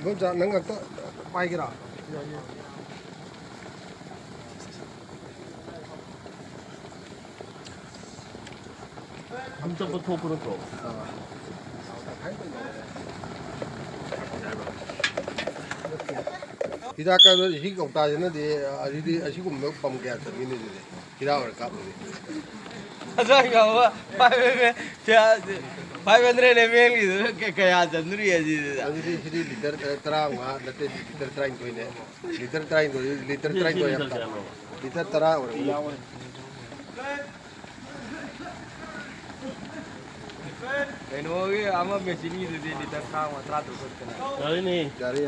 이거 자 내가 또 빠이기라. 한점부터 그렇고. Kita akan isi kau tahu na di isi kau mau pam kaya tergini ni. Kita orang kap ni. Asal kau 500 ml gitu kayak sendiri aja. Jadi liter terang mah, liter terang tu ini. Liter terang tu yang liter terang orang. Ini ama mesin itu di liter terang 100 Dari ni. Jari.